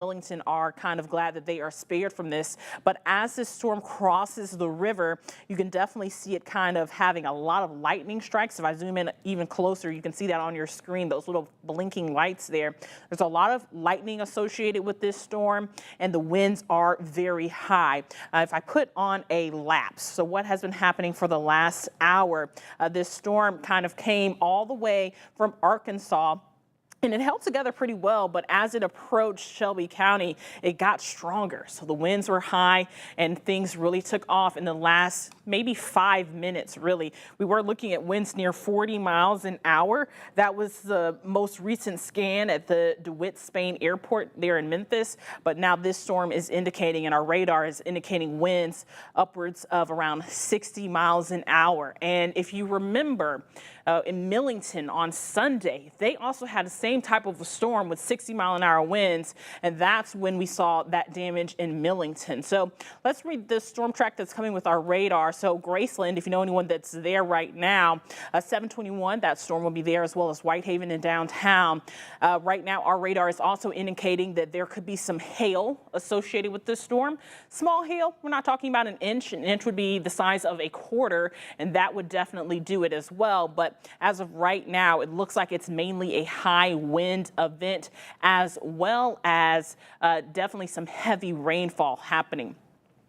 Wellington are kind of glad that they are spared from this. But as this storm crosses the river, you can definitely see it kind of having a lot of lightning strikes. If I zoom in even closer, you can see that on your screen, those little blinking lights there. There's a lot of lightning associated with this storm, and the winds are very high. If I put on a lapse, so what has been happening for the last hour, this storm kind of came all the way from Arkansas, and it held together pretty well, but as it approached Shelby County, it got stronger. So the winds were high and things really took off in the last maybe 5 minutes, really. We were looking at winds near 40 miles an hour. That was the most recent scan at the DeWitt Spain Airport there in Memphis. But now this storm is indicating, and our radar is indicating winds upwards of around 60 miles an hour. And if you remember, in Millington on Sunday, they also had the same type of a storm with 60-mile-an-hour winds, and that's when we saw that damage in Millington. So let's read the storm track that's coming with our radar. So Graceland, if you know anyone that's there right now, 721, that storm will be there, as well as Whitehaven and downtown. Right now, our radar is also indicating that there could be some hail associated with this storm. Small hail, we're not talking about an inch. An inch would be the size of a quarter, and that would definitely do it as well. But as of right now, it looks like it's mainly a high wind event, as well as definitely some heavy rainfall happening.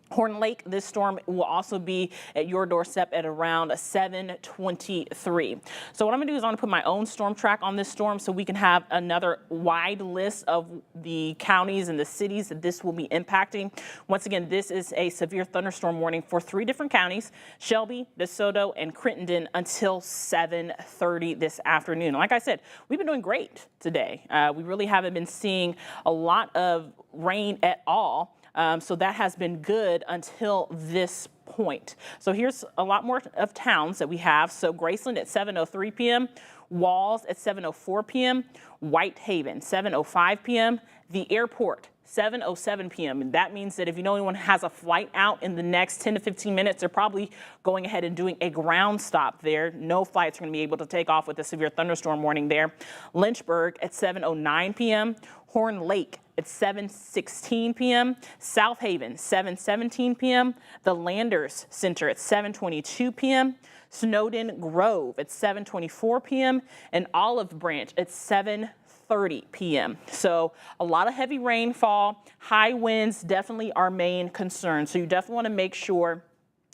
Horn Lake, this storm will also be at your doorstep at around 7:23. So what I'm going to do is I'm going to put my own storm track on this storm so we can have another wide list of the counties and the cities that this will be impacting. Once again, this is a severe thunderstorm warning for 3 different counties: Shelby, DeSoto, and Crittenden, until 7:30 this afternoon. Like I said, we've been doing great today. We really haven't been seeing a lot of rain at all. So that has been good until this point. So here's a lot more of towns that we have. So Graceland at 7:03 p.m., Walls at 7:04 p.m., Whitehaven 7:05 p.m., the airport 7:07 p.m. And that means that if you know anyone has a flight out in the next 10 to 15 minutes, they're probably going ahead and doing a ground stop there. No flights are going to be able to take off with a severe thunderstorm warning there. Lynchburg at 7:09 p.m., Horn Lake at 7:16 p.m., South Haven 7:17 p.m., the Landers Center at 7:22 p.m., Snowden Grove at 7:24 p.m., and Olive Branch at 7:30 p.m. So a lot of heavy rainfall, high winds, definitely our main concern. So you definitely want to make sure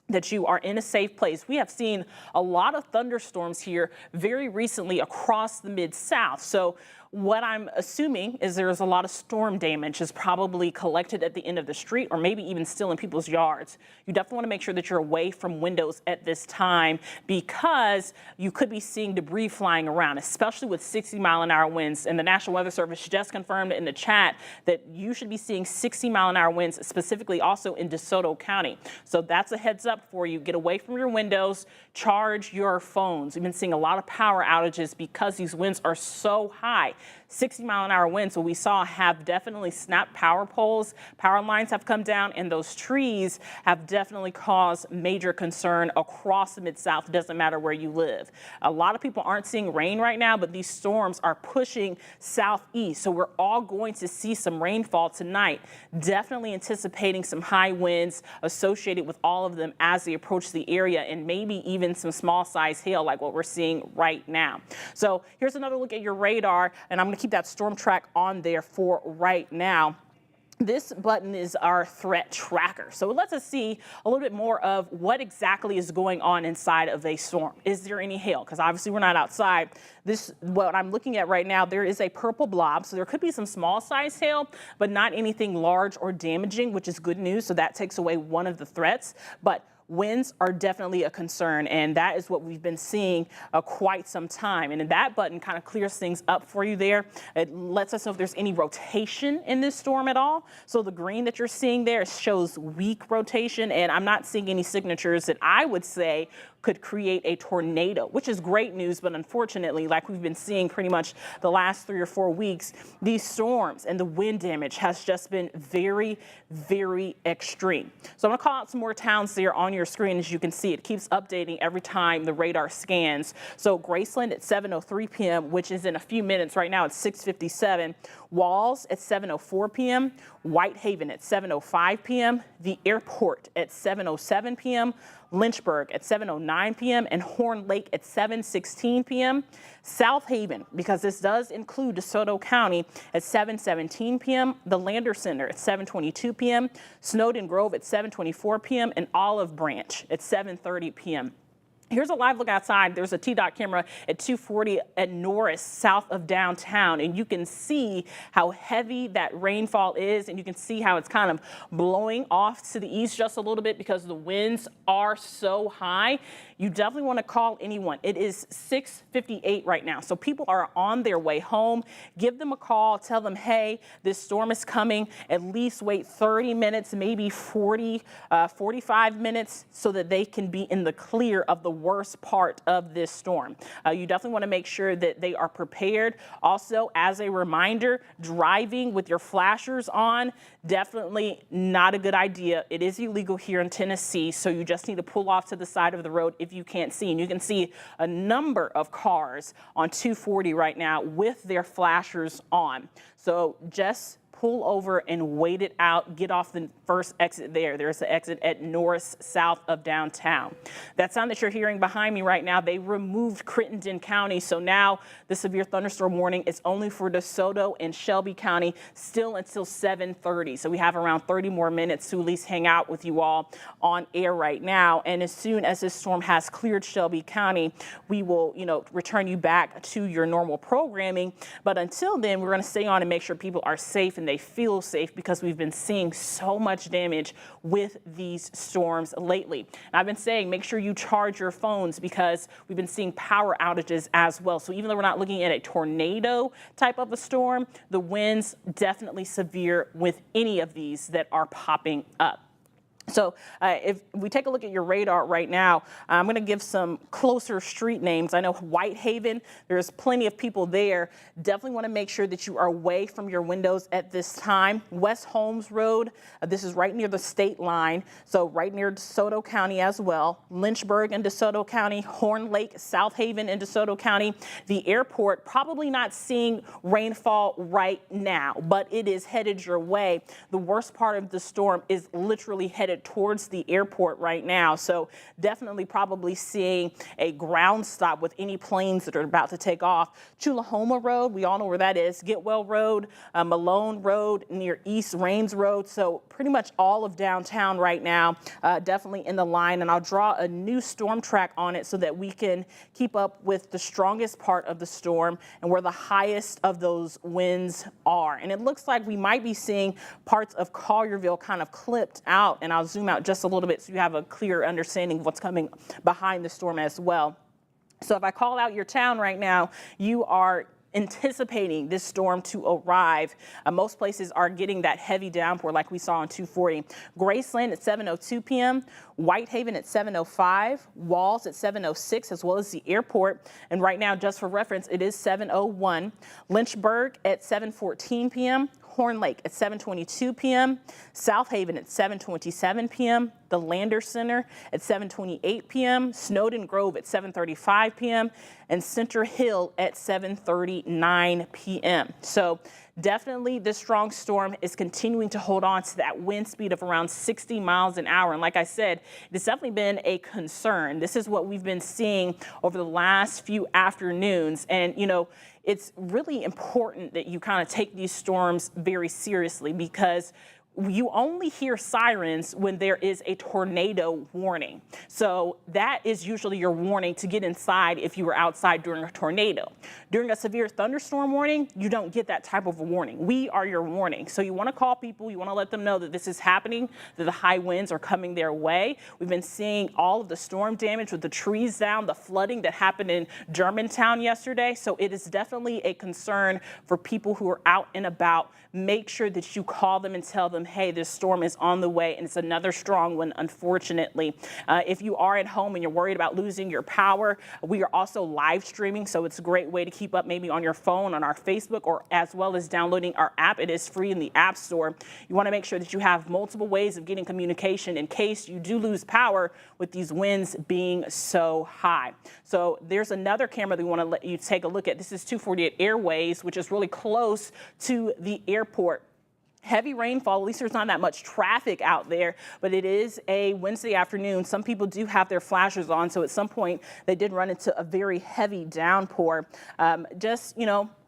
that you are in a safe place. We have seen a lot of thunderstorms here very recently across the Mid-South. So what I'm assuming is there's a lot of storm damage is probably collected at the end of the street, or maybe even still in people's yards. You definitely want to make sure that you're away from windows at this time, because you could be seeing debris flying around, especially with 60-mile-an-hour winds. And the National Weather Service just confirmed in the chat that you should be seeing 60-mile-an-hour winds, specifically also in DeSoto County. So that's a heads up for you. Get away from your windows, charge your phones. We've been seeing a lot of power outages because these winds are so high. 60-mile-an-hour winds, what we saw, have definitely snapped power poles. Power lines have come down, and those trees have definitely caused major concern across the Mid-South. It doesn't matter where you live. A lot of people aren't seeing rain right now, but these storms are pushing southeast. So we're all going to see some rainfall tonight. Definitely anticipating some high winds associated with all of them as they approach the area, and maybe even some small size hail like what we're seeing right now. So here's another look at your radar, and I'm going to keep that storm track on there for right now. This button is our threat tracker. So it lets us see a little bit more of what exactly is going on inside of a storm. Is there any hail? Because obviously we're not outside. What I'm looking at right now, there is a purple blob. So there could be some small size hail, but not anything large or damaging, which is good news. So that takes away one of the threats. But winds are definitely a concern, and that is what we've been seeing quite some time. And that button kind of clears things up for you there. It lets us know if there's any rotation in this storm at all. So the green that you're seeing there shows weak rotation, and I'm not seeing any signatures that I would say could create a tornado, which is great news. But unfortunately, like we've been seeing pretty much the last 3 or 4 weeks, these storms and the wind damage has just been very, very extreme. So I'm gonna call out some more towns there on your screen. As you can see, it keeps updating every time the radar scans. So Graceland at 7:03 p.m., which is in a few minutes. Right now it's 6:57. Walls at 7:04 p.m., Whitehaven at 7:05 p.m., the airport at 7:07 p.m., Lynchburg at 7:09 p.m., and Horn Lake at 7:16 p.m. South Haven, because this does include DeSoto County, at 7:17 p.m., the Lander Center at 7:22 p.m., Snowden Grove at 7:24 p.m., and Olive Branch at 7:30 p.m. Here's a live look outside. There's a TDOT camera at 240 at Norris, south of downtown, and you can see how heavy that rainfall is, and you can see how it's kind of blowing off to the east just a little bit because the winds are so high. You definitely want to call anyone. It is 6:58 right now, so people are on their way home. Give them a call. Tell them, hey, this storm is coming. At least wait 30 minutes, maybe 45 minutes, so that they can be in the clear of the worst part of this storm. You definitely want to make sure that they are prepared. Also, as a reminder, driving with your flashers on, definitely not a good idea. It is illegal here in Tennessee, so you just need to pull off to the side of the road if you can't see. And you can see a number of cars on 240 right now with their flashers on. So just pull over and wait it out. Get off the first exit there. There's the exit at Norris, south of downtown. That sound that you're hearing behind me right now, they removed Crittenden County. So now the severe thunderstorm warning is only for DeSoto and Shelby County, still until 7:30. So we have around 30 more minutes to at least hang out with you all on air right now. And as soon as this storm has cleared Shelby County, we will, return you back to your normal programming. But until then, we're going to stay on and make sure people are safe and they feel safe, because we've been seeing so much damage with these storms lately. And I've been saying, make sure you charge your phones, because we've been seeing power outages as well. So even though we're not looking at a tornado type of a storm, the winds definitely severe with any of these that are popping up. So if we take a look at your radar right now, I'm going to give some closer street names. I know Whitehaven, there's plenty of people there. Definitely want to make sure that you are away from your windows at this time. West Holmes Road, this is right near the state line, so right near DeSoto County as well. Lynchburg and DeSoto County, Horn Lake, South Haven and DeSoto County. The airport, probably not seeing rainfall right now, but it is headed your way. The worst part of the storm is literally headed towards the airport right now. So definitely probably seeing a ground stop with any planes that are about to take off. Chulahoma Road, we all know where that is. Getwell Road, Malone Road, near East Rains Road. So pretty much all of downtown right now, definitely in the line. And I'll draw a new storm track on it so that we can keep up with the strongest part of the storm and where the highest of those winds are. And it looks like we might be seeing parts of Collierville kind of clipped out, and I'll zoom out just a little bit so you have a clear understanding of what's coming behind the storm as well. So if I call out your town right now, you are anticipating this storm to arrive. Most places are getting that heavy downpour like we saw on 240. Graceland at 7:02 p.m., Whitehaven at 7:05, Walls at 7:06, as well as the airport. And right now, just for reference, it is 7:01. Lynchburg at 7:14 p.m., Horn Lake at 7:22 p.m., South Haven at 7:27 p.m., the Lander Center at 7:28 p.m., Snowden Grove at 7:35 p.m., and Center Hill at 7:39 p.m. So definitely this strong storm is continuing to hold on to that wind speed of around 60 miles an hour. And like I said, it's definitely been a concern. This is what we've been seeing over the last few afternoons. And, it's really important that you kind of take these storms very seriously, because you only hear sirens when there is a tornado warning. So that is usually your warning to get inside if you were outside during a tornado. During a severe thunderstorm warning, you don't get that type of a warning. We are your warning. So you want to call people, you want to let them know that this is happening, that the high winds are coming their way. We've been seeing all of the storm damage with the trees down, the flooding that happened in Germantown yesterday. So it is definitely a concern for people who are out and about. Make sure that you call them and tell them, them, hey, this storm is on the way, and it's another strong one, unfortunately. If you are at home and you're worried about losing your power, we are also live streaming, so it's a great way to keep up maybe on your phone, on our Facebook, or as well as downloading our app. It is free in the App Store. You want to make sure that you have multiple ways of getting communication in case you do lose power with these winds being so high. So there's another camera that we want to let you take a look at. This is 248 Airways, which is really close to the airport. Heavy rainfall, at least there's not that much traffic out there, but it is a Wednesday afternoon. Some people do have their flashers on, so at some point they did run into a very heavy downpour. Just,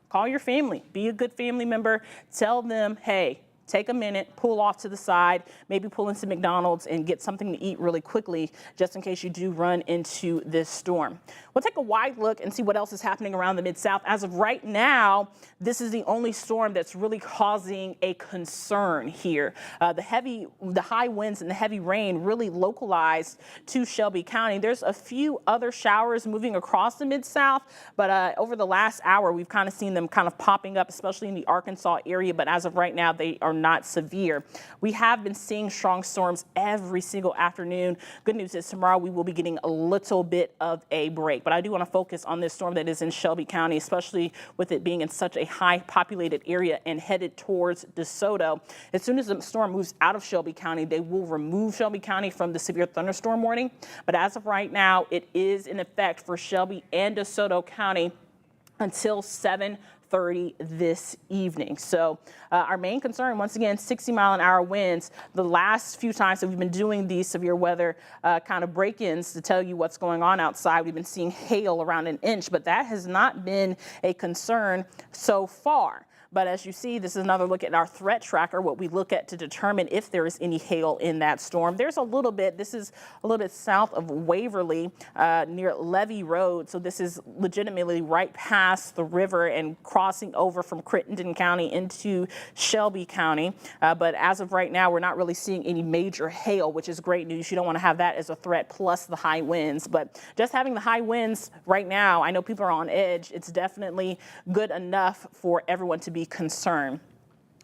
call your family, be a good family member, tell them, hey, take a minute, pull off to the side, maybe pull into McDonald's and get something to eat really quickly, just in case you do run into this storm. We'll take a wide look and see what else is happening around the Mid-South. As of right now, this is the only storm that's really causing a concern here. The high winds and the heavy rain really localized to Shelby County. There's a few other showers moving across the Mid-South, but over the last hour, we've kind of seen them kind of popping up, especially in the Arkansas area. But as of right now, they are not severe. We have been seeing strong storms every single afternoon. Good news is tomorrow we will be getting a little bit of a break. But I do want to focus on this storm that is in Shelby County, especially with it being in such a high populated area and headed towards DeSoto. As soon as the storm moves out of Shelby County, they will remove Shelby County from the severe thunderstorm warning. But as of right now, it is in effect for Shelby and DeSoto County until 7:30 this evening. So our main concern, once again, 60-mile-an-hour winds. The last few times that we've been doing these severe weather kind of break-ins to tell you what's going on outside, we've been seeing hail around an inch, but that has not been a concern so far. But as you see, this is another look at our threat tracker, what we look at to determine if there is any hail in that storm. There's a little bit, this is a little bit south of Waverly near Levee Road. So this is legitimately right past the river and crossing over from Crittenden County into Shelby County. But as of right now, we're not really seeing any major hail, which is great news. You don't want to have that as a threat, plus the high winds. But just having the high winds right now, I know people are on edge. It's definitely good enough for everyone to be concerned.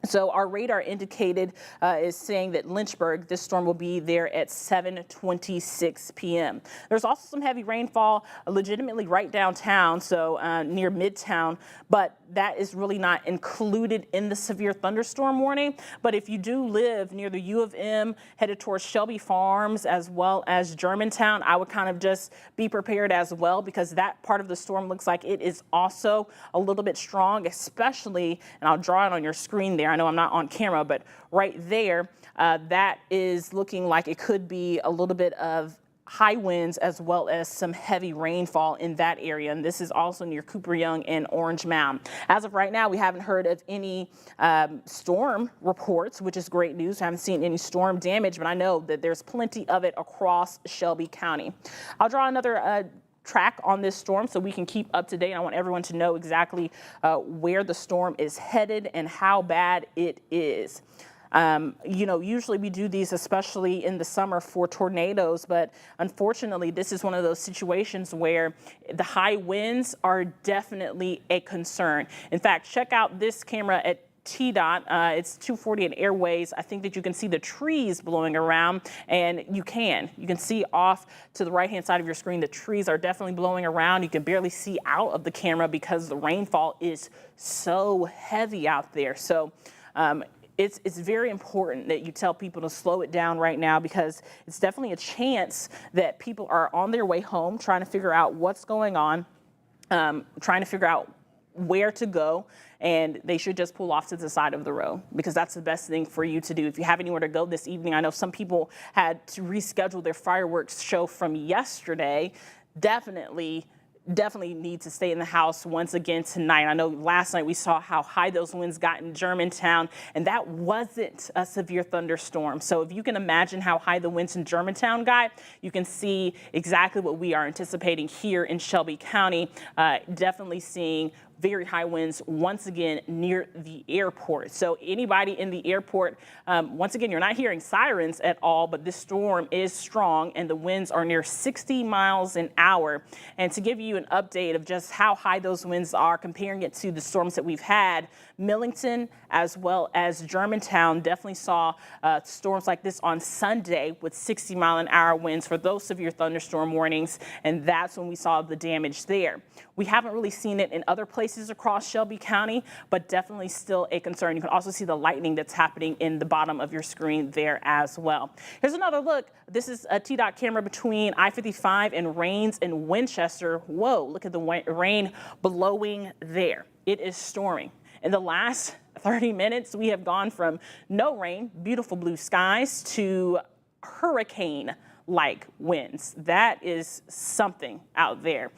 So our radar indicated is saying that Lynchburg, this storm will be there at 7:26 p.m. There's also some heavy rainfall legitimately right downtown, so near Midtown, but that is really not included in the severe thunderstorm warning. But if you do live near the U of M, headed towards Shelby Farms as well as Germantown, I would kind of just be prepared as well, because that part of the storm looks like it is also a little bit strong, especially, and I'll draw it on your screen there. I know I'm not on camera, but right there, that is looking like it could be a little bit of high winds as well as some heavy rainfall in that area. And this is also near Cooper Young and Orange Mound. As of right now, we haven't heard of any storm reports, which is great news. We haven't seen any storm damage, but I know that there's plenty of it across Shelby County. I'll draw another track on this storm so we can keep up to date. I want everyone to know exactly where the storm is headed and how bad it is. Usually we do these, especially in the summer, for tornadoes, but unfortunately, this is one of those situations where the high winds are definitely a concern. In fact, check out this camera at TDOT. It's 248 Airways. I think that you can see the trees blowing around, and you can see off to the right-hand side of your screen, the trees are definitely blowing around. You can barely see out of the camera because the rainfall is so heavy out there. So it's very important that you tell people to slow it down right now, because it's definitely a chance that people are on their way home trying to figure out what's going on, trying to figure out where to go, and they should just pull off to the side of the road, because that's the best thing for you to do. If you have anywhere to go this evening, I know some people had to reschedule their fireworks show from yesterday. Definitely need to stay in the house once again tonight. I know last night we saw how high those winds got in Germantown, and that wasn't a severe thunderstorm. So if you can imagine how high the winds in Germantown got, you can see exactly what we are anticipating here in Shelby County. Definitely seeing very high winds once again near the airport. So anybody in the airport, once again, you're not hearing sirens at all, but this storm is strong and the winds are near 60 miles an hour. And to give you an update of just how high those winds are, comparing it to the storms that we've had, Millington as well as Germantown definitely saw storms like this on Sunday with 60-mile-an-hour winds for those severe thunderstorm warnings, and that's when we saw the damage there. We haven't really seen it in other places across Shelby County, but definitely still a concern. You can also see the lightning that's happening in the bottom of your screen there as well. Here's another look. This is a TDOT camera between I-55 and Rains and Winchester. Whoa, look at the rain blowing there. It is storming. In the last 30 minutes, we have gone from no rain, beautiful blue skies, to hurricane-like winds. That is something out there.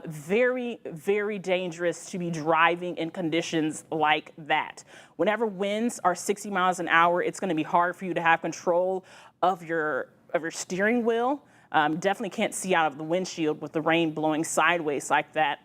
Very, very dangerous to be driving in conditions like that. Whenever winds are 60 miles an hour, it's going to be hard for you to have control of your steering wheel. Definitely can't see out of the windshield with the rain blowing sideways like that.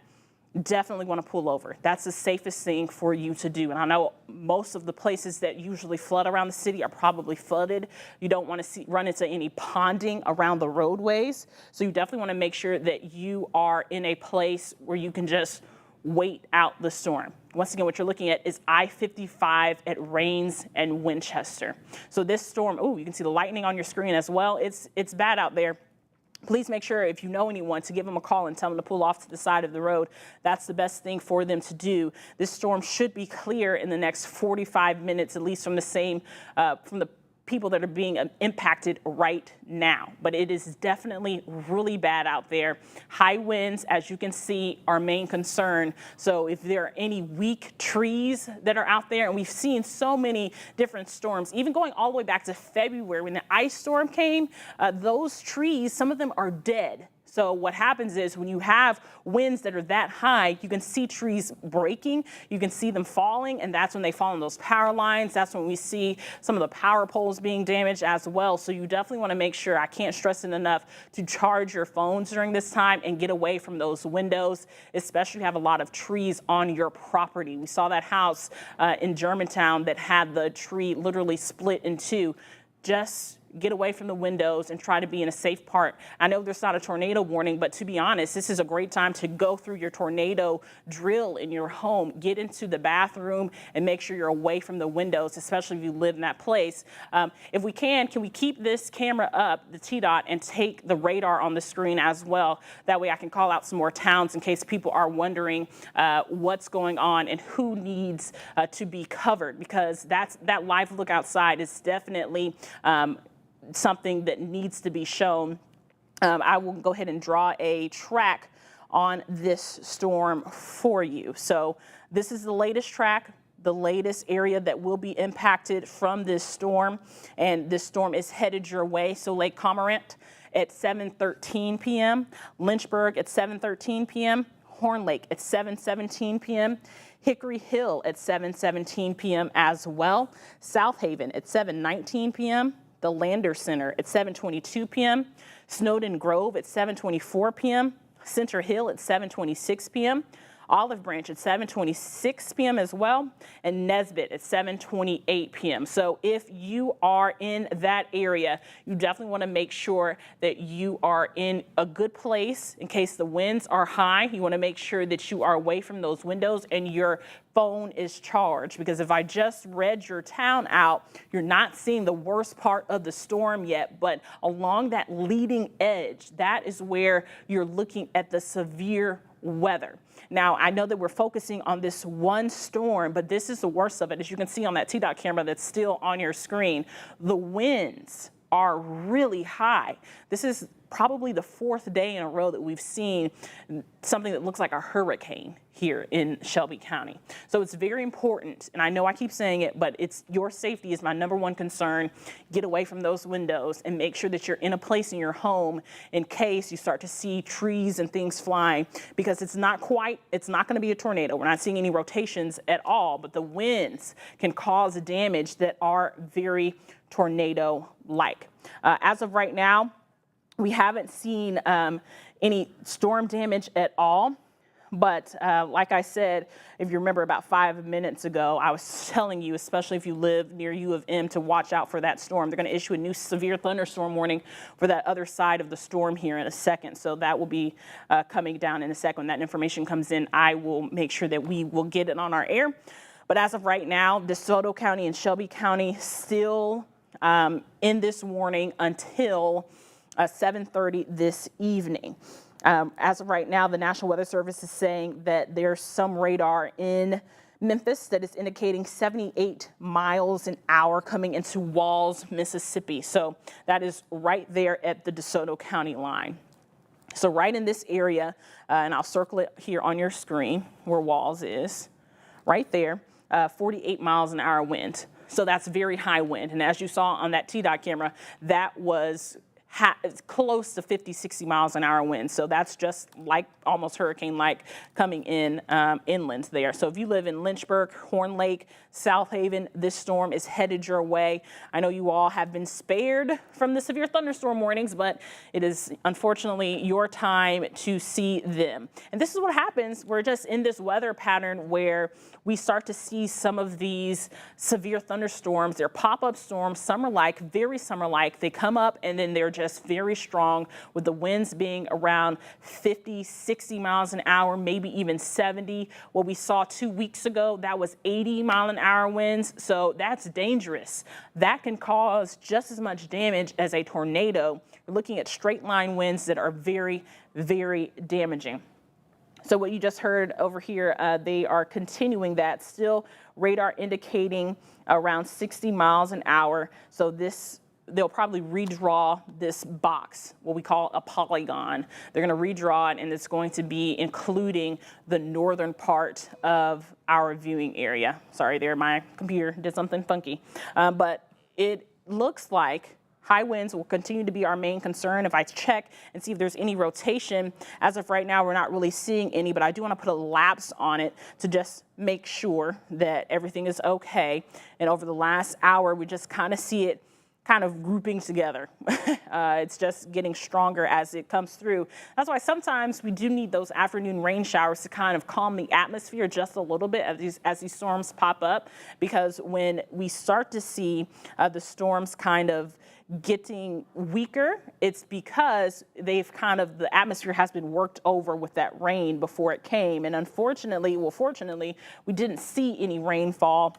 Definitely want to pull over. That's the safest thing for you to do. And I know most of the places that usually flood around the city are probably flooded. You don't want to run into any ponding around the roadways. So you definitely want to make sure that you are in a place where you can just wait out the storm. Once again, what you're looking at is I-55 at Rains and Winchester. So this storm, oh, you can see the lightning on your screen as well. It's bad out there. Please make sure, if you know anyone, to give them a call and tell them to pull off to the side of the road. That's the best thing for them to do. This storm should be clear in the next 45 minutes, at least from the people that are being impacted right now. But it is definitely really bad out there. High winds, as you can see, our main concern. So if there are any weak trees that are out there, and we've seen so many different storms, even going all the way back to February when the ice storm came, those trees, some of them are dead. So what happens is when you have winds that are that high, you can see trees breaking, you can see them falling, and that's when they fall on those power lines. That's when we see some of the power poles being damaged as well. So you definitely want to make sure, I can't stress it enough, to charge your phones during this time and get away from those windows, especially if you have a lot of trees on your property. We saw that house in Germantown that had the tree literally split in two. Just get away from the windows and try to be in a safe part. I know there's not a tornado warning, but to be honest, this is a great time to go through your tornado drill in your home. Get into the bathroom and make sure you're away from the windows, especially if you live in that place. If we can we keep this camera up, the TDOT, and take the radar on the screen as well? That way I can call out some more towns in case people are wondering what's going on and who needs to be covered, because that live look outside is definitely something that needs to be shown. I will go ahead and draw a track on this storm for you. So this is the latest track, the latest area that will be impacted from this storm. And this storm is headed your way. So Lake Cormorant at 7:13 p.m., Lynchburg at 7:13 p.m., Horn Lake at 7:17 p.m., Hickory Hill at 7:17 p.m. as well, South Haven at 7:19 p.m., the Lander Center at 7:22 p.m., Snowden Grove at 7:24 p.m., Center Hill at 7:26 p.m., Olive Branch at 7:26 p.m. as well, and Nesbitt at 7:28 p.m. So if you are in that area, you definitely want to make sure that you are in a good place in case the winds are high. You want to make sure that you are away from those windows and your phone is charged, because if I just read your town out, you're not seeing the worst part of the storm yet, but along that leading edge, that is where you're looking at the severe weather. Now, I know that we're focusing on this one storm, but this is the worst of it. As you can see on that TDOT camera that's still on your screen, the winds are really high. This is probably the fourth day in a row that we've seen something that looks like a hurricane here in Shelby County. So it's very important, and I know I keep saying it, but it's your safety is my number one concern. Get away from those windows and make sure that you're in a place in your home in case you start to see trees and things flying, because it's not going to be a tornado. We're not seeing any rotations at all, but the winds can cause damage that are very tornado-like. As of right now, we haven't seen any storm damage at all, But like I said, if you remember about 5 minutes ago, I was telling you, especially if you live near U of M, to watch out for that storm. They're going to issue a new severe thunderstorm warning for that other side of the storm here in a second. So that will be coming down in a second. When that information comes in, I will make sure that we will get it on our air. But as of right now, DeSoto County and Shelby County still in this warning until 7:30 this evening. As of right now, the National Weather Service is saying that there's some radar in Memphis that is indicating 78 miles an hour coming into Walls, Mississippi. So that is right there at the DeSoto County line. So right in this area, and I'll circle it here on your screen where Walls is, right there, 48 miles an hour wind. So that's very high wind. And as you saw on that TDOT camera, that was close to 50, 60 miles an hour wind. So that's just like almost hurricane-like coming in inland there. So if you live in Lynchburg, Horn Lake, South Haven, this storm is headed your way. I know you all have been spared from the severe thunderstorm warnings, but it is unfortunately your time to see them. And this is what happens. We're just in this weather pattern where we start to see some of these severe thunderstorms. They're pop-up storms, summer-like, very summer-like. They come up and then they're just very strong, with the winds being around 50, 60 miles an hour, maybe even 70. What we saw 2 weeks ago, that was 80 mile an hour winds. So that's dangerous. That can cause just as much damage as a tornado. We're looking at straight line winds that are very, very damaging. So what you just heard over here, they are continuing that, still radar indicating around 60 miles an hour. So they'll probably redraw this box, what we call a polygon. They're going to redraw it, and it's going to be including the northern part of our viewing area. Sorry there, my computer did something funky. But it looks like high winds will continue to be our main concern. If I check and see if there's any rotation, as of right now, we're not really seeing any, but I do want to put a lapse on it to just make sure that everything is okay. And over the last hour, we just kind of see it kind of grouping together. It's just getting stronger as it comes through. That's why sometimes we do need those afternoon rain showers to kind of calm the atmosphere just a little bit as these storms pop up, because when we start to see the storms kind of getting weaker, it's because the atmosphere has been worked over with that rain before it came. And fortunately, we didn't see any rainfall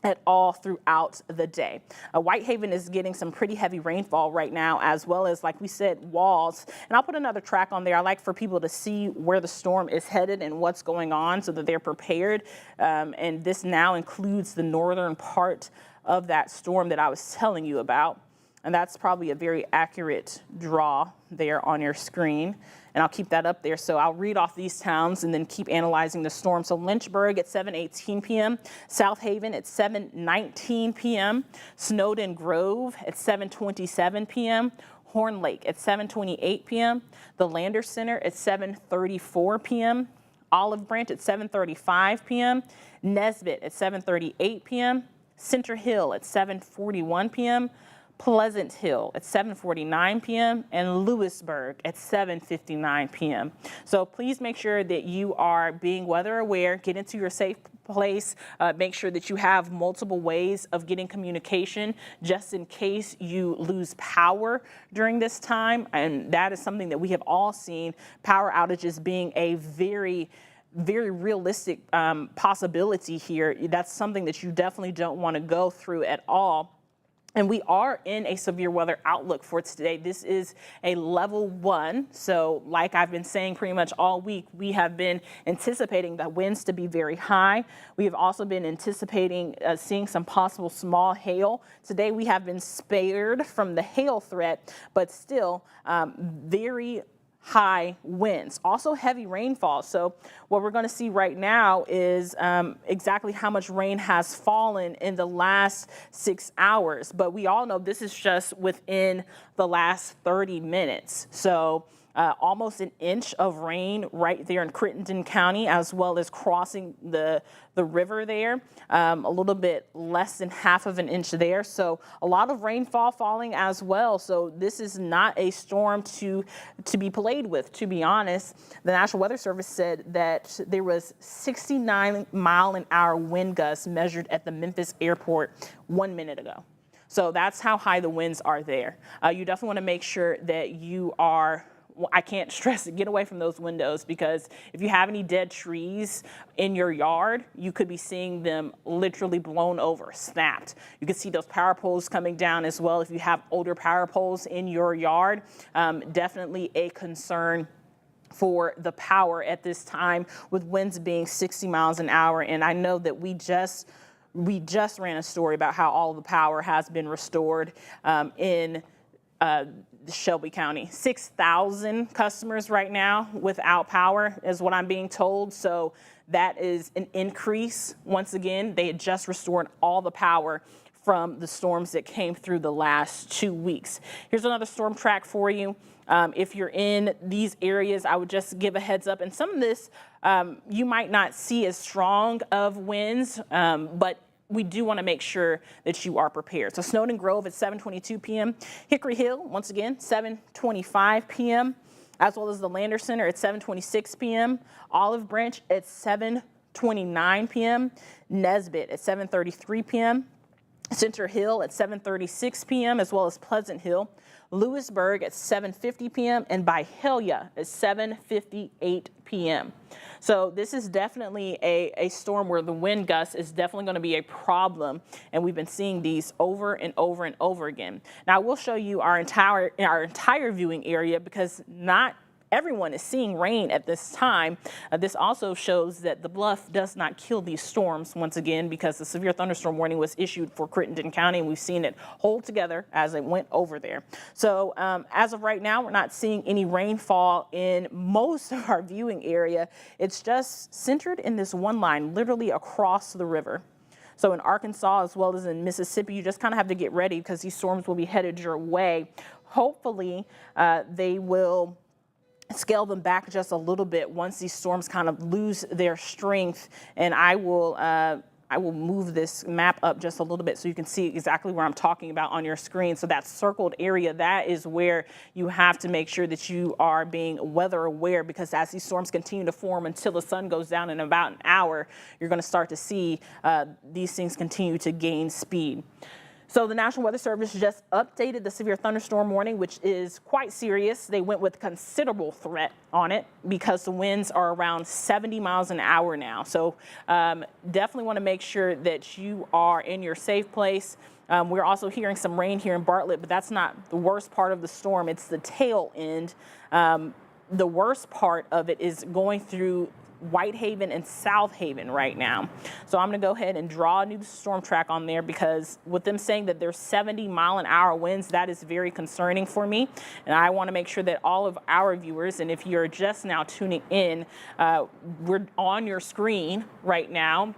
at all throughout the day. Whitehaven is getting some pretty heavy rainfall right now, as well as, like we said, Walls. And I'll put another track on there. I like for people to see where the storm is headed and what's going on so that they're prepared. And this now includes the northern part of that storm that I was telling you about. And that's probably a very accurate draw there on your screen. And I'll keep that up there. So I'll read off these towns and then keep analyzing the storm. So Lynchburg at 7:18 p.m., South Haven at 7:19 p.m., Snowden Grove at 7:27 p.m., Horn Lake at 7:28 p.m., the Lander Center at 7:34 p.m., Olive Branch at 7:35 p.m., Nesbitt at 7:38 p.m., Center Hill at 7:41 p.m., Pleasant Hill at 7:49 p.m. and Lewisburg at 7:59 p.m. So please make sure that you are being weather aware, get into your safe place, make sure that you have multiple ways of getting communication just in case you lose power during this time. And that is something that we have all seen, power outages being a very realistic possibility here. That's something that you definitely don't want to go through at all. And we are in a severe weather outlook for today. This is a level 1. So like I've been saying pretty much all week, we have been anticipating the winds to be very high. We have also been anticipating seeing some possible small hail. Today we have been spared from the hail threat, but still very high winds, also heavy rainfall. So what we're going to see right now is exactly how much rain has fallen in the last 6 hours. But we all know this is just within the last 30 minutes. So almost an inch of rain right there in Crittenden County, as well as crossing the river there, a little bit less than half of an inch there. So a lot of rainfall falling as well. So this is not a storm to be played with, to be honest. The National Weather Service said that there was 69-mile-an-hour wind gusts measured at the Memphis airport 1 minute ago. So that's how high the winds are there. You definitely want to make sure that you are, I can't stress it, get away from those windows, because if you have any dead trees in your yard, you could be seeing them literally blown over, snapped. You can see those power poles coming down as well. If you have older power poles in your yard, definitely a concern for the power at this time, with winds being 60 miles an hour. And I know that we just ran a story about how all the power has been restored in Shelby County. 6,000 customers right now without power is what I'm being told. So that is an increase. Once again, they had just restored all the power from the storms that came through the last 2 weeks. Here's another storm track for you. If you're in these areas, I would just give a heads up. And some of this you might not see as strong of winds, but we do want to make sure that you are prepared. So Snowden Grove at 7:22 p.m. Hickory Hill, once again, 7:25 p.m., as well as the Lander Center at 7:26 p.m., Olive Branch at 7:29 p.m., Nesbitt at 7:33 p.m., Center Hill at 7:36 p.m., as well as Pleasant Hill, Lewisburg at 7:50 p.m., and Byhalia at 7:58 p.m. So this is definitely a storm where the wind gust is definitely going to be a problem, and we've been seeing these over and over and over again. Now, we'll show you our entire viewing area, because not everyone is seeing rain at this time. This also shows that the bluff does not kill these storms, once again, because the severe thunderstorm warning was issued for Crittenden County, and we've seen it hold together as it went over there. So as of right now, we're not seeing any rainfall in most of our viewing area. It's just centered in this one line, literally across the river. So in Arkansas, as well as in Mississippi, you just kind of have to get ready, because these storms will be headed your way. Hopefully, they will scale them back just a little bit once these storms kind of lose their strength. And I will move this map up just a little bit so you can see exactly where I'm talking about on your screen. So that circled area, that is where you have to make sure that you are being weather aware, because as these storms continue to form until the sun goes down in about an hour, you're going to start to see these things continue to gain speed. So the National Weather Service just updated the severe thunderstorm warning, which is quite serious. They went with considerable threat on it, because the winds are around 70 miles an hour now. So definitely want to make sure that you are in your safe place. We're also hearing some rain here in Bartlett, but that's not the worst part of the storm. It's the tail end. The worst part of it is going through Whitehaven and South Haven right now. So I'm going to go ahead and draw a new storm track on there, because with them saying that there's 70-mile-an-hour winds, that is very concerning for me. And I want to make sure that all of our viewers, and if you're just now tuning in, we're on your screen right now,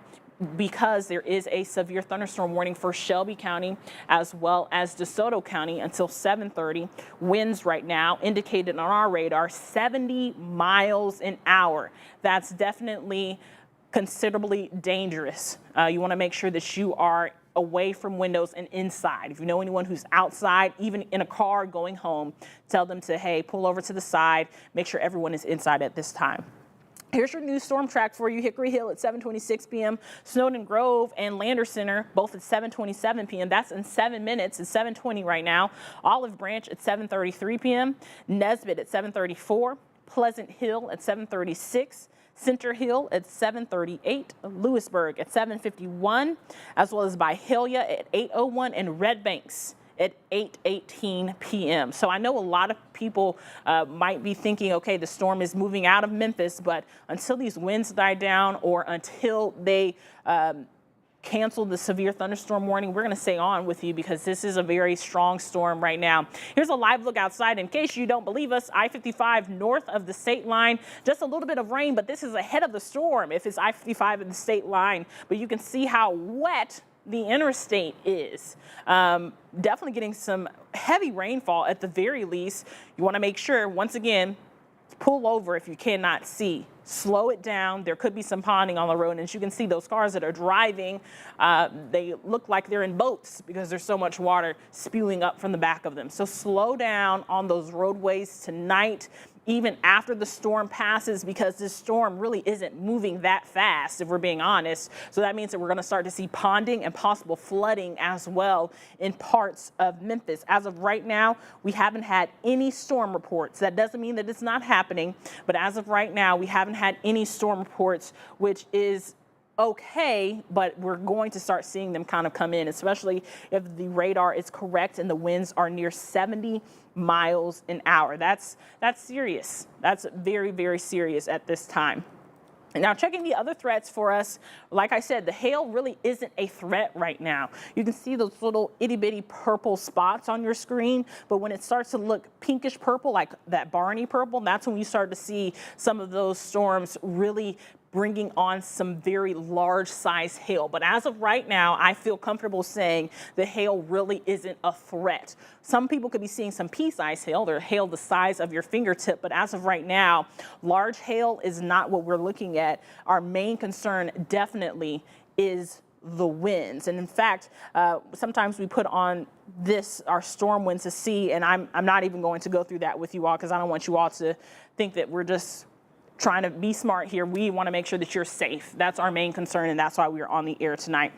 because there is a severe thunderstorm warning for Shelby County as well as DeSoto County until 7:30. Winds right now indicated on our radar 70 miles an hour. That's definitely considerably dangerous. You want to make sure that you are away from windows and inside. If you know anyone who's outside, even in a car going home, tell them to, hey, pull over to the side, make sure everyone is inside at this time. Here's your new storm track for you. Hickory Hill at 7:26 p.m. Snowden Grove and Lander Center both at 7:27 p.m. That's in 7 minutes. It's 7:20 right now. Olive Branch at 7:33 p.m. Nesbitt at 7:34. Pleasant Hill at 7:36. Center Hill at 7:38. Lewisburg at 7:51, as well as Byhalia at 8:01 and Red Banks at 8:18 p.m. So I know a lot of people might be thinking, okay, the storm is moving out of Memphis, but until these winds die down, or until they cancel the severe thunderstorm warning, we're going to stay on with you, because this is a very strong storm right now. Here's a live look outside. In case you don't believe us, I-55 north of the state line, just a little bit of rain, but this is ahead of the storm if it's I-55 at the state line. But you can see how wet the interstate is. Definitely getting some heavy rainfall at the very least. You want to make sure, once again, pull over if you cannot see. Slow it down. There could be some ponding on the road. And as you can see, those cars that are driving, they look like they're in boats because there's so much water spewing up from the back of them. So slow down on those roadways tonight, even after the storm passes, because this storm really isn't moving that fast, if we're being honest. So that means that we're going to start to see ponding and possible flooding as well in parts of Memphis. As of right now, we haven't had any storm reports. That doesn't mean that it's not happening, but as of right now, we haven't had any storm reports, which is okay, but we're going to start seeing them kind of come in, especially if the radar is correct and the winds are near 70 miles an hour. That's serious. That's very, very serious at this time. Now, checking the other threats for us, like I said, the hail really isn't a threat right now. You can see those little itty bitty purple spots on your screen, but when it starts to look pinkish purple, like that Barney purple, that's when you start to see some of those storms really bringing on some very large size hail. But as of right now, I feel comfortable saying the hail really isn't a threat. Some people could be seeing some pea-sized hail, or hail the size of your fingertip, but as of right now, large hail is not what we're looking at. Our main concern definitely is the winds. And in fact, sometimes we put on our storm winds to see, and I'm not even going to go through that with you all because I don't want you all to think that we're just trying to be smart here. We want to make sure that you're safe. That's our main concern, and that's why we're on the air tonight.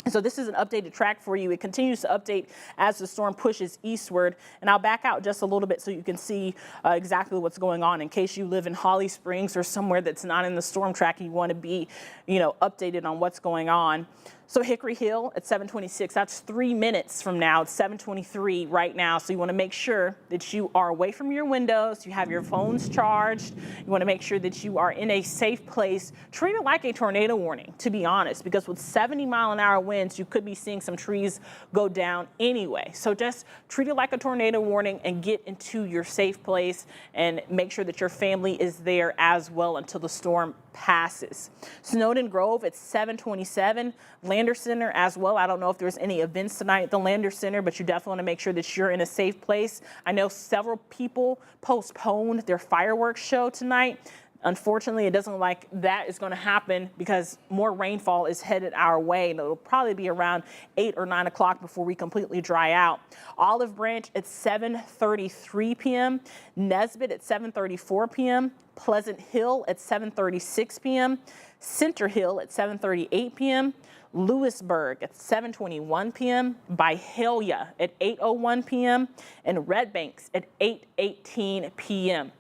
So this is an updated track for you. It continues to update as the storm pushes eastward. And I'll back out just a little bit so you can see exactly what's going on in case you live in Holly Springs or somewhere that's not in the storm track and you want to be, updated on what's going on. So Hickory Hill at 7:26, that's 3 minutes from now. It's 7:23 right now. So you want to make sure that you are away from your windows. You have your phones charged. You want to make sure that you are in a safe place. Treat it like a tornado warning, to be honest, because with 70-mile-an-hour winds, you could be seeing some trees go down anyway. So just treat it like a tornado warning and get into your safe place and make sure that your family is there as well until the storm passes. Snowden Grove at 7:27. Lander Center as well. I don't know if there's any events tonight at the Lander Center, but you definitely want to make sure that you're in a safe place. I know several people postponed their fireworks show tonight. Unfortunately, it doesn't look like that is going to happen because more rainfall is headed our way, and it'll probably be around 8 or 9 o'clock before we completely dry out. Olive Branch at 7:33 p.m., Nesbitt at 7:34 p.m., Pleasant Hill at 7:36 p.m., Center Hill at 7:38 p.m., Lewisburg at 7:21 p.m., Byhalia at 8:01 p.m., and Red Banks at 8:18 p.m.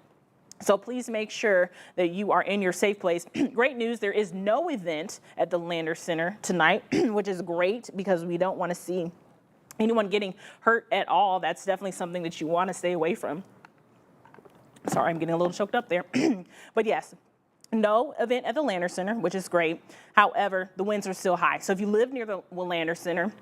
So please make sure that you are in your safe place. Great news, there is no event at the Lander Center tonight, which is great because we don't want to see anyone getting hurt at all. That's definitely something that you want to stay away from. Sorry, I'm getting a little choked up there. But yes, no event at the Lander Center, which is great. However, the winds are still high. So if you live near the Lander Center,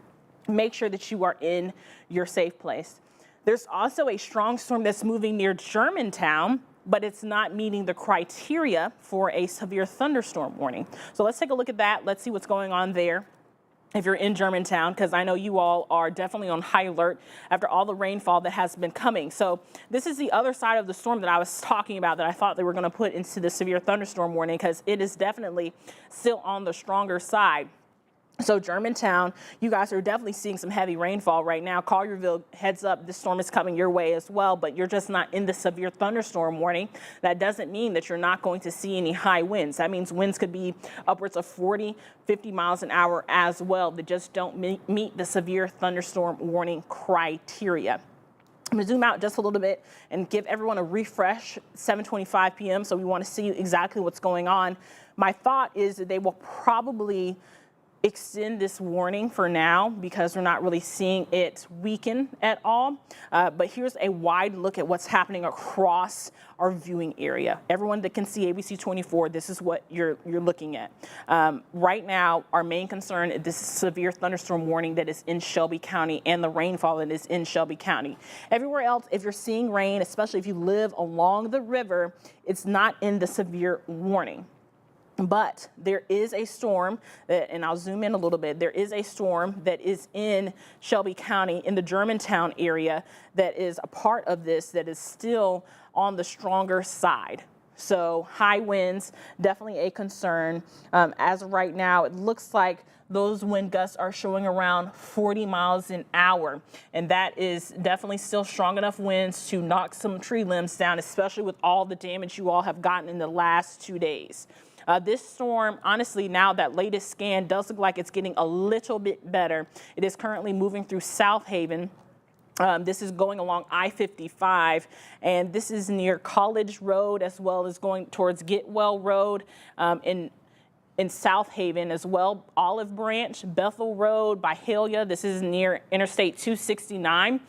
make sure that you are in your safe place. There's also a strong storm that's moving near Germantown, but it's not meeting the criteria for a severe thunderstorm warning. So let's take a look at that. Let's see what's going on there if you're in Germantown, because I know you all are definitely on high alert after all the rainfall that has been coming. So this is the other side of the storm that I was talking about that I thought they were going to put into the severe thunderstorm warning, because it is definitely still on the stronger side. So Germantown, you guys are definitely seeing some heavy rainfall right now. Collierville, heads up, this storm is coming your way as well, but you're just not in the severe thunderstorm warning. That doesn't mean that you're not going to see any high winds. That means winds could be upwards of 40, 50 miles an hour as well that just don't meet the severe thunderstorm warning criteria. I'm going to zoom out just a little bit and give everyone a refresh. 7:25 p.m. So we want to see exactly what's going on. My thought is that they will probably extend this warning for now because we're not really seeing it weaken at all. But here's a wide look at what's happening across our viewing area. Everyone that can see ABC 24, this is what you're looking at. Right now, our main concern is this severe thunderstorm warning that is in Shelby County and the rainfall that is in Shelby County. Everywhere else, if you're seeing rain, especially if you live along the river, it's not in the severe warning. But there is a storm that, and I'll zoom in a little bit, there is a storm that is in Shelby County in the Germantown area that is a part of this that is still on the stronger side. So high winds, definitely a concern. As of right now, it looks like those wind gusts are showing around 40 miles an hour. And that is definitely still strong enough winds to knock some tree limbs down, especially with all the damage you all have gotten in the last 2 days. This storm, honestly, now that latest scan does look like it's getting a little bit better. It is currently moving through South Haven. This is going along I-55, and this is near College Road as well as going towards Getwell Road in South Haven as well. Olive Branch, Bethel Road, Byhalia. This is near Interstate 269.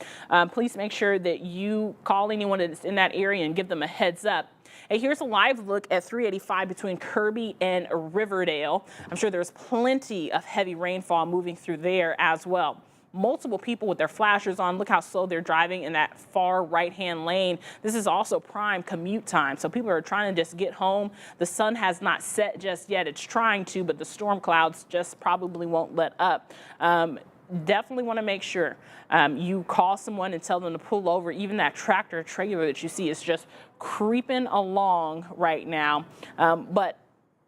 Please make sure that you call anyone that's in that area and give them a heads up. Hey, here's a live look at 385 between Kirby and Riverdale. I'm sure there's plenty of heavy rainfall moving through there as well. Multiple people with their flashers on. Look how slow they're driving in that far right-hand lane. This is also prime commute time, so people are trying to just get home. The sun has not set just yet. It's trying to, but the storm clouds just probably won't let up. Definitely want to make sure you call someone and tell them to pull over. Even that tractor trailer that you see is just creeping along right now. But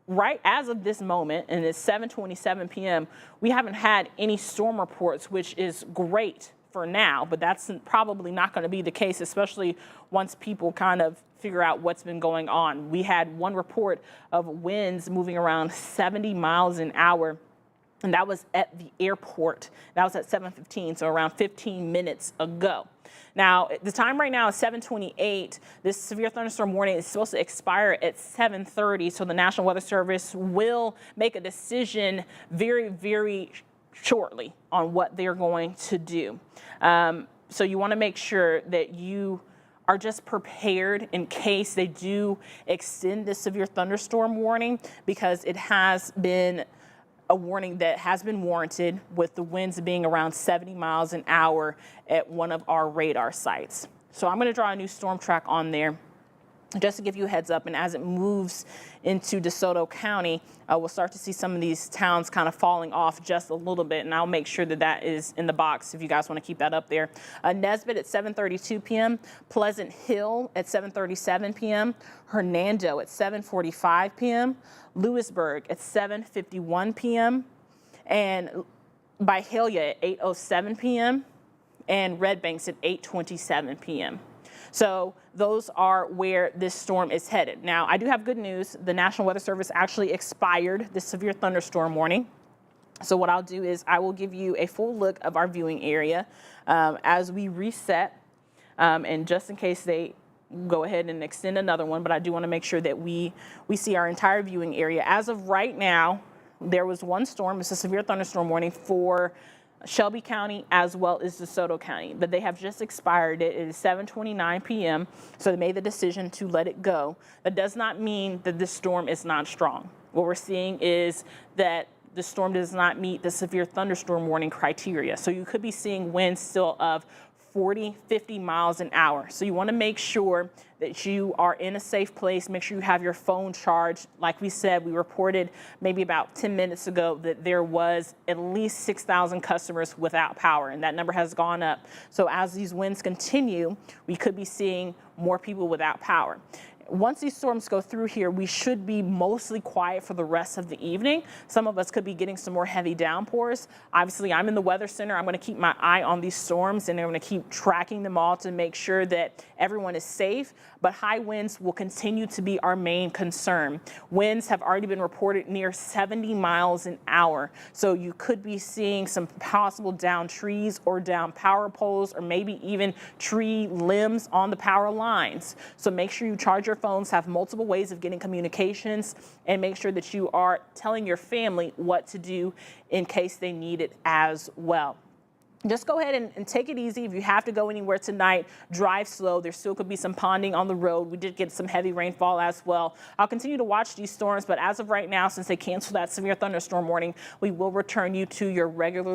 right as of this moment, and it's 7:27 p.m., we haven't had any storm reports, which is great for now, but that's probably not going to be the case, especially once people kind of figure out what's been going on. We had one report of winds moving around 70 miles an hour, and that was at the airport. That was at 7:15, so around 15 minutes ago. Now, the time right now is 7:28. This severe thunderstorm warning is supposed to expire at 7:30, so the National Weather Service will make a decision very, very shortly on what they're going to do. So you want to make sure that you are just prepared in case they do extend the severe thunderstorm warning, because it has been a warning that has been warranted with the winds being around 70 miles an hour at one of our radar sites. So I'm going to draw a new storm track on there just to give you a heads up. And as it moves into DeSoto County, we'll start to see some of these towns kind of falling off just a little bit. And I'll make sure that that is in the box if you guys want to keep that up there. Nesbitt at 7:32 p.m., Pleasant Hill at 7:37 p.m., Hernando at 7:45 p.m., Lewisburg at 7:51 p.m., and Byhalia at 8:07 p.m., and Red Banks at 8:27 p.m. So those are where this storm is headed. Now, I do have good news. The National Weather Service actually expired the severe thunderstorm warning. So what I'll do is I will give you a full look of our viewing area as we reset, and just in case they go ahead and extend another one, but I do want to make sure that we see our entire viewing area. As of right now, there was one storm. It's a severe thunderstorm warning for Shelby County as well as DeSoto County, but they have just expired it. It is 7:29 p.m., so they made the decision to let it go. That does not mean that this storm is not strong. What we're seeing is that the storm does not meet the severe thunderstorm warning criteria. So you could be seeing winds still of 40, 50 miles an hour. So you want to make sure that you are in a safe place. Make sure you have your phone charged. Like we said, we reported maybe about 10 minutes ago that there was at least 6,000 customers without power, and that number has gone up. So as these winds continue, we could be seeing more people without power. Once these storms go through here, we should be mostly quiet for the rest of the evening. Some of us could be getting some more heavy downpours. Obviously, I'm in the weather center. I'm going to keep my eye on these storms, and I'm going to keep tracking them all to make sure that everyone is safe. But high winds will continue to be our main concern. Winds have already been reported near 70 miles an hour. So you could be seeing some possible down trees or down power poles, or maybe even tree limbs on the power lines. So make sure you charge your phones, have multiple ways of getting communications, and make sure that you are telling your family what to do in case they need it as well. Just go ahead and take it easy. If you have to go anywhere tonight, drive slow. There still could be some ponding on the road. We did get some heavy rainfall as well. I'll continue to watch these storms, but as of right now, since they canceled that severe thunderstorm warning, we will return you to your regularly